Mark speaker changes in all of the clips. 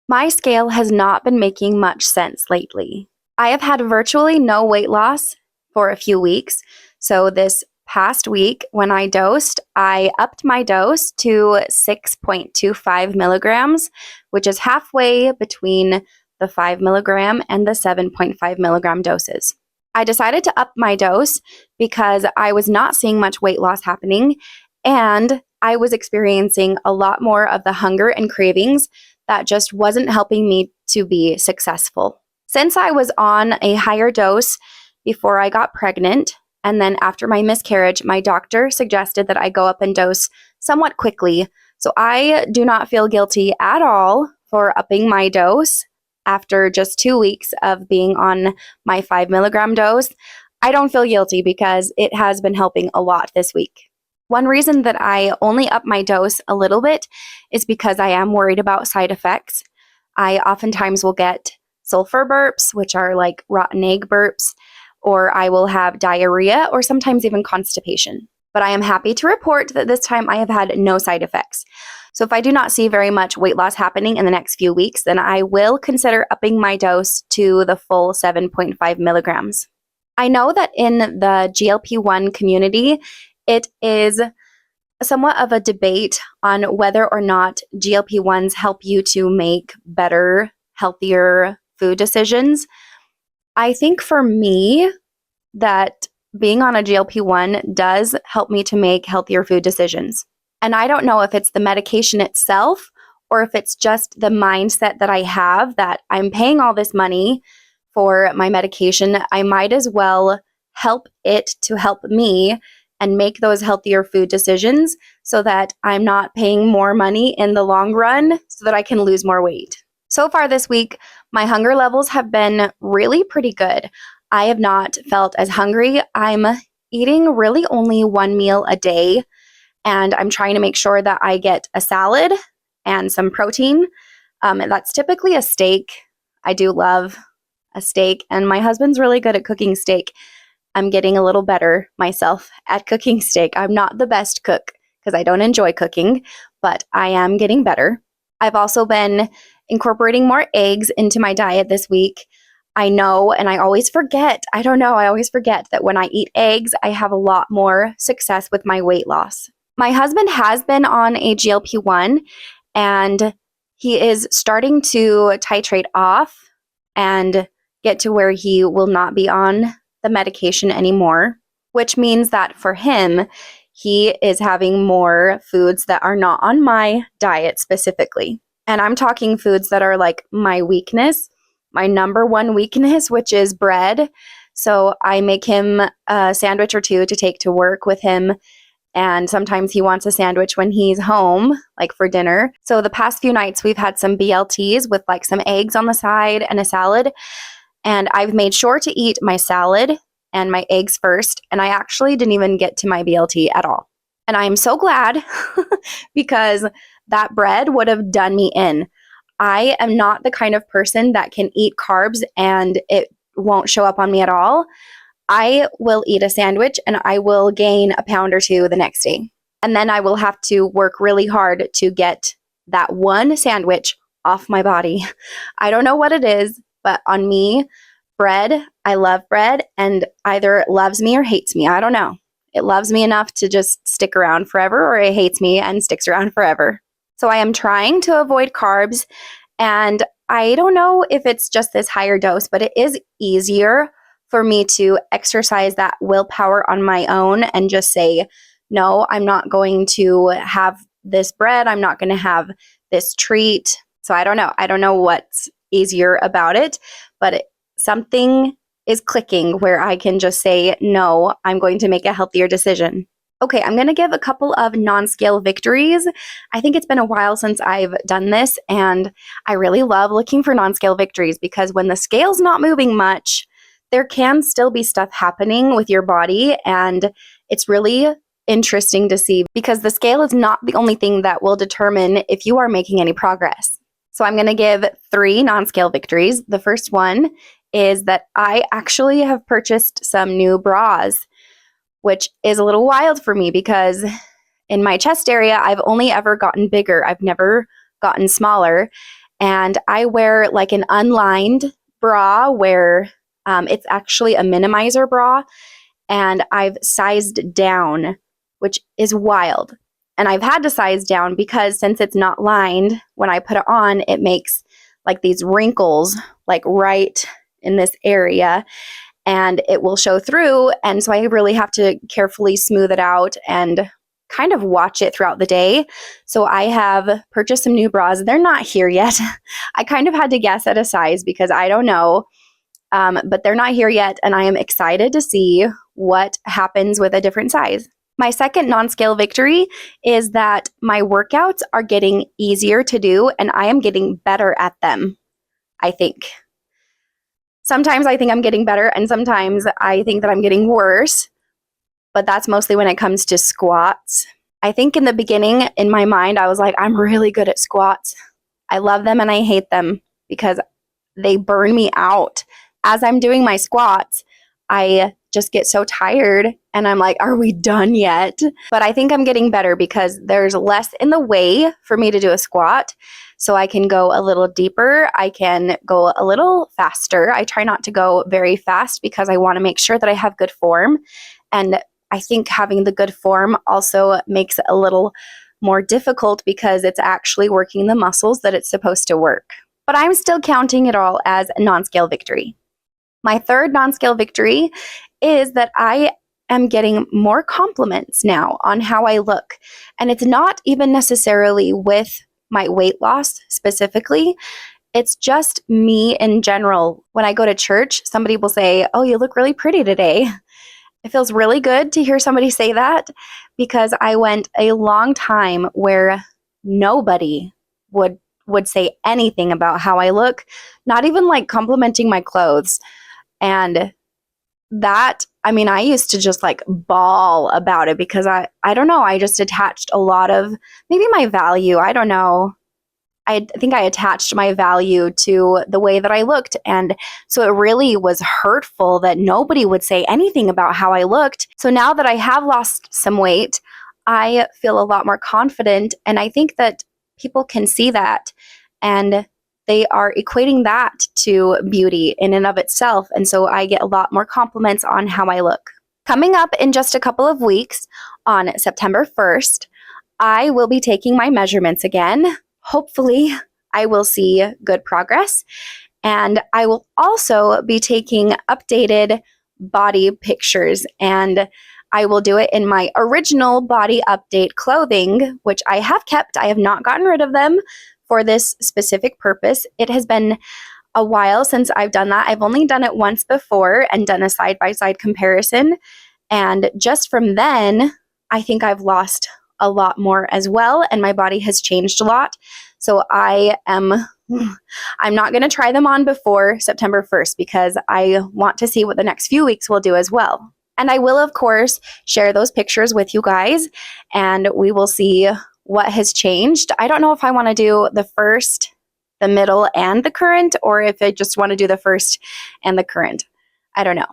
Speaker 1: My scale has not been making much sense lately. I have had virtually no weight loss for a few weeks. So this past week when I dosed, I upped my dose to 6.25 milligrams, which is halfway between the 5 milligram and the 7.5 milligram doses. I decided to up my dose because I was not seeing much weight loss happening, and I was experiencing a lot more of the hunger and cravings that just wasn't helping me to be successful. Since I was on a higher dose before I got pregnant, and then after my miscarriage, my doctor suggested that I go up and dose somewhat quickly. So I do not feel guilty at all for upping my dose after just 2 weeks of being on my 5 milligram dose. I don't feel guilty because it has been helping a lot this week. One reason that I only up my dose a little bit is because I am worried about side effects. I oftentimes will get sulfur burps, which are like rotten egg burps, or I will have diarrhea or sometimes even constipation. But I am happy to report that this time I have had no side effects. So if I do not see very much weight loss happening in the next few weeks, then I will consider upping my dose to the full 7.5 milligrams. I know that in the GLP-1 community, it is somewhat of a debate on whether or not GLP-1s help you to make better, healthier food decisions. I think for me that being on a GLP-1 does help me to make healthier food decisions. And I don't know if it's the medication itself or if it's just the mindset that I have that I'm paying all this money for my medication. I might as well help it to help me and make those healthier food decisions so that I'm not paying more money in the long run so that I can lose more weight. So far this week, my hunger levels have been really pretty good. I have not felt as hungry. I'm eating really only one meal a day, and I'm trying to make sure that I get a salad and some protein. That's typically a steak. I do love a steak, and my husband's really good at cooking steak. I'm getting a little better myself at cooking steak. I'm not the best cook because I don't enjoy cooking, but I am getting better. I've also been incorporating more eggs into my diet this week. I know, and I always forget, I always forget that when I eat eggs, I have a lot more success with my weight loss. My husband has been on a GLP-1, and he is starting to titrate off and get to where he will not be on the medication anymore, which means that for him, he is having more foods that are not on my diet specifically. And I'm talking foods that are like my weakness, my number one weakness, which is bread. So I make him a sandwich or two to take to work with him. And sometimes he wants a sandwich when he's home, like for dinner. So the past few nights, we've had some BLTs with like some eggs on the side and a salad. And I've made sure to eat my salad and my eggs first. And I actually didn't even get to my BLT at all. And I'm so glad because that bread would have done me in. I am not the kind of person that can eat carbs and it won't show up on me at all. I will eat a sandwich and I will gain a pound or two the next day. And then I will have to work really hard to get that one sandwich off my body. I don't know what it is, but on me, bread, I love bread, and either it loves me or hates me. I don't know. It loves me enough to just stick around forever, or it hates me and sticks around forever. So I am trying to avoid carbs, and I don't know if it's just this higher dose, but it is easier for me to exercise that willpower on my own and just say, no, I'm not going to have this bread. I'm not going to have this treat. So I don't know. I don't know what's easier about it, but something is clicking where I can just say, no, I'm going to make a healthier decision. Okay, I'm going to give a couple of non-scale victories. I think it's been a while since I've done this, and I really love looking for non-scale victories because when the scale's not moving much, there can still be stuff happening with your body, and it's really interesting to see because the scale is not the only thing that will determine if you are making any progress. So I'm going to give 3 non-scale victories. The first one is that I actually have purchased some new bras, which is a little wild for me because in my chest area, I've only ever gotten bigger. I've never gotten smaller. And I wear like an unlined bra where it's actually a minimizer bra. And I've sized down, which is wild. And I've had to size down because since it's not lined, when I put it on, it makes like these wrinkles like right in this area and it will show through. And so I really have to carefully smooth it out and kind of watch it throughout the day. So I have purchased some new bras. They're not here yet. I kind of had to guess at a size because I don't know. But they're not here yet, and I am excited to see what happens with a different size. My second non-scale victory is that my workouts are getting easier to do, and I am getting better at them, I think. Sometimes I think I'm getting better, and sometimes I think that I'm getting worse, but that's mostly when it comes to squats. I think in the beginning, in my mind, I was like, I'm really good at squats. I love them and I hate them because they burn me out. As I'm doing my squats, I just get so tired and I'm like, are we done yet? But I think I'm getting better because there's less in the way for me to do a squat. So I can go a little deeper. I can go a little faster. I try not to go very fast because I want to make sure that I have good form. And I think having the good form also makes it a little more difficult because it's actually working the muscles that it's supposed to work. But I'm still counting it all as a non-scale victory. My third non-scale victory is that I am getting more compliments now on how I look. And it's not even necessarily with my weight loss specifically. It's just me in general. When I go to church, somebody will say, "Oh, you look really pretty today." It feels really good to hear somebody say that because I went a long time where nobody would say anything about how I look, not even like complimenting my clothes. And that, I mean, I used to just like bawl about it because I don't know, I just attached a lot of maybe my value. I don't know. I think I attached my value to the way that I looked. And so it really was hurtful that nobody would say anything about how I looked. So now that I have lost some weight, I feel a lot more confident. And I think that people can see that and they are equating that to beauty in and of itself. And so I get a lot more compliments on how I look. Coming up in just a couple of weeks on September 1st, I will be taking my measurements again. Hopefully, I will see good progress. And I will also be taking updated body pictures. And I will do it in my original body update clothing, which I have kept. I have not gotten rid of them for this specific purpose. It has been a while since I've done that. I've only done it once before and done a side-by-side comparison. And just from then, I think I've lost a lot more as well, and my body has changed a lot. So I'm not going to try them on before September 1st because I want to see what the next few weeks will do as well. And I will, of course, share those pictures with you guys, and we will see what has changed. I don't know if I want to do the first, the middle, and the current, or if I just want to do the first and the current. I don't know.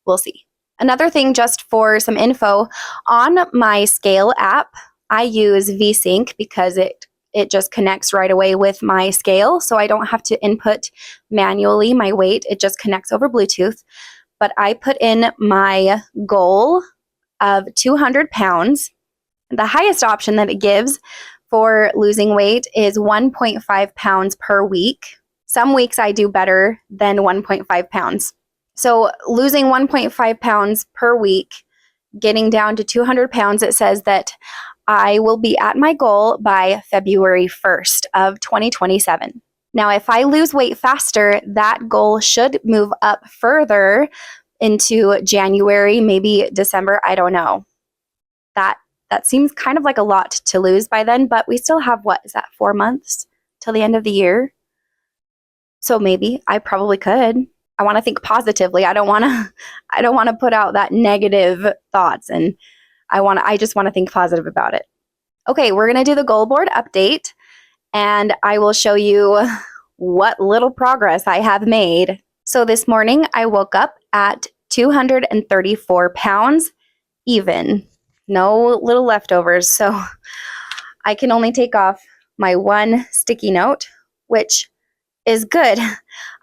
Speaker 1: We'll see. Another thing, just for some info, on my Scale app, I use VSync because it just connects right away with my scale, so I don't have to input manually my weight. It just connects over Bluetooth. But I put in my goal of 200 pounds. The highest option that it gives for losing weight is 1.5 pounds per week. Some weeks I do better than 1.5 pounds. So losing 1.5 pounds per week, getting down to 200 pounds, it says that I will be at my goal by February 1st of 2027. Now, if I lose weight faster, that goal should move up further into January, maybe December. I don't know. That seems kind of like a lot to lose by then, but we still have, 4 months till the end of the year? So maybe I probably could. I want to think positively. I don't want to put out that negative thoughts, and I just want to think positive about it. Okay, we're going to do the goal board update, and I will show you what little progress I have made. So this morning I woke up at 234 pounds even. No little leftovers, so I can only take off my one sticky note, which is good.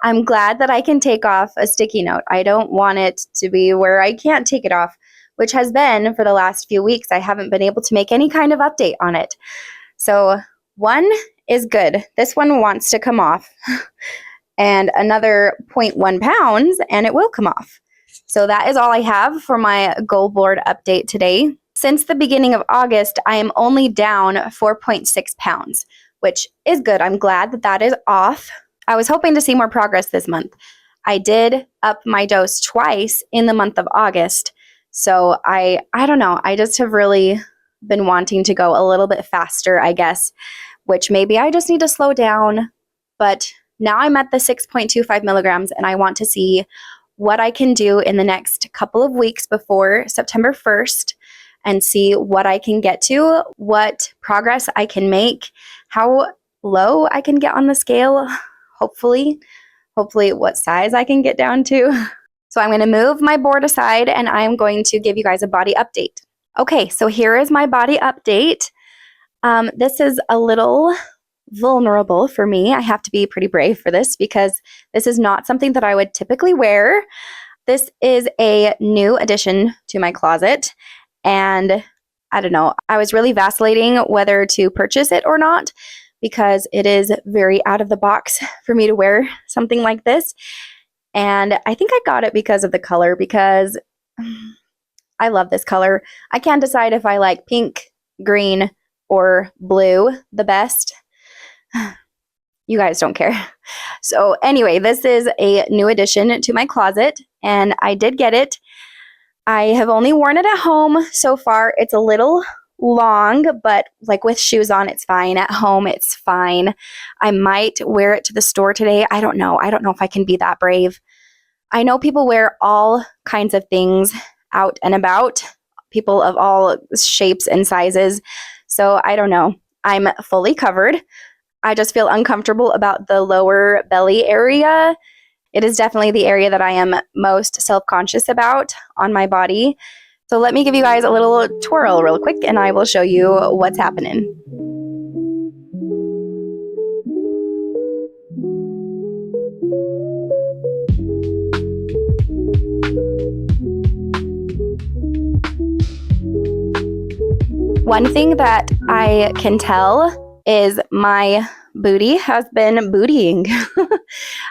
Speaker 1: I'm glad that I can take off a sticky note. I don't want it to be where I can't take it off, which has been for the last few weeks. I haven't been able to make any kind of update on it. So one is good. This one wants to come off. And another 0.1 pounds, and it will come off. So that is all I have for my goal board update today. Since the beginning of August, I am only down 4.6 pounds, which is good. I'm glad that that is off. I was hoping to see more progress this month. I did up my dose twice in the month of August. So I don't know. I just have really been wanting to go a little bit faster, I guess, which maybe I just need to slow down. But now I'm at the 6.25 milligrams, and I want to see what I can do in the next couple of weeks before September 1st and see what I can get to, what progress I can make, how low I can get on the scale, hopefully what size I can get down to. So I'm going to move my board aside, and I'm going to give you guys a body update. Okay, so here is my body update. This is a little vulnerable for me. I have to be pretty brave for this because this is not something that I would typically wear. This is a new addition to my closet, and I don't know, I was really vacillating whether to purchase it or not because it is very out of the box for me to wear something like this. And I think I got it because of the color, because I love this color. I can't decide if I like pink, green, or blue the best. You guys don't care. So anyway, this is a new addition to my closet, and I did get it. I have only worn it at home so far. It's a little long, but like with shoes on, it's fine. At home, it's fine. I might wear it to the store today. I don't know. I don't know if I can be that brave. I know people wear all kinds of things out and about, people of all shapes and sizes. So I don't know. I'm fully covered. I just feel uncomfortable about the lower belly area. It is definitely the area that I am most self-conscious about on my body. So let me give you guys a little twirl real quick, and I will show you what's happening. One thing that I can tell is my booty has been bootying.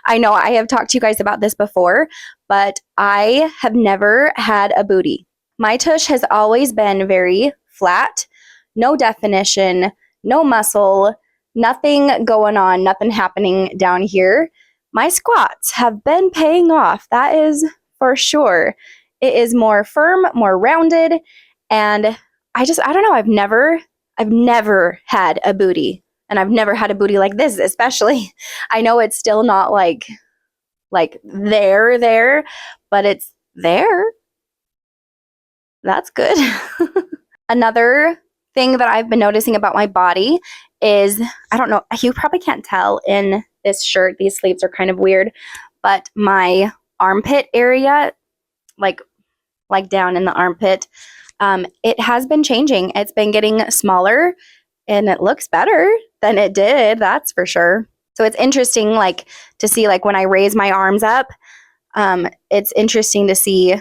Speaker 1: I know I have talked to you guys about this before, but I have never had a booty. My tush has always been very flat, no definition, no muscle, nothing going on, nothing happening down here. My squats have been paying off. That is for sure. It is more firm, more rounded, and I don't know. I've never had a booty. And I've never had a booty like this, especially. I know it's still not like there, but it's there. That's good. Another thing that I've been noticing about my body is, I don't know, you probably can't tell in this shirt, these sleeves are kind of weird, but my armpit area, like down in the armpit, it has been changing. It's been getting smaller, and it looks better than it did, that's for sure. So it's interesting, like, to see, like, when I raise my arms up, it's interesting to see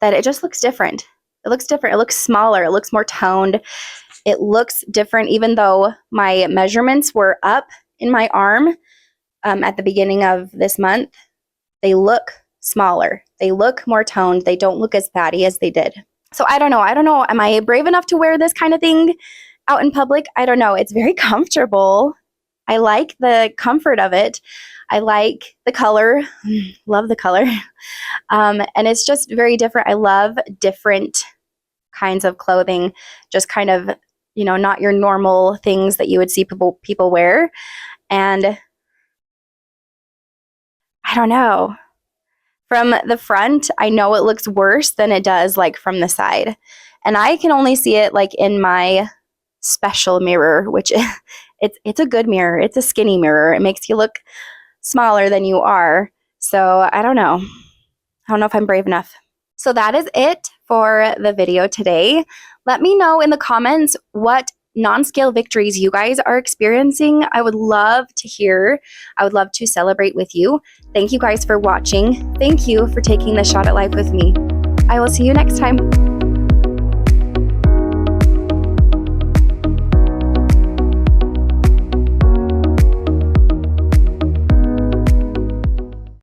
Speaker 1: that it just looks different. It looks different. It looks smaller. It looks more toned. It looks different, even though my measurements were up in my arm at the beginning of this month. They look smaller. They look more toned. They don't look as fatty as they did. So I don't know. Am I brave enough to wear this kind of thing out in public? I don't know. It's very comfortable. I like the comfort of it. I like the color. Love the color. And it's just very different. I love different kinds of clothing. Just kind of, not your normal things that you would see people wear. And I don't know. From the front, I know it looks worse than it does like from the side. And I can only see it like in my special mirror, which it's a good mirror. It's a skinny mirror. It makes you look smaller than you are. So I don't know. I don't know if I'm brave enough. So that is it for the video today. Let me know in the comments what non-scale victories you guys are experiencing. I would love to hear. I would love to celebrate with you. Thank you guys for watching. Thank you for taking the shot at life with me. I will see you next time.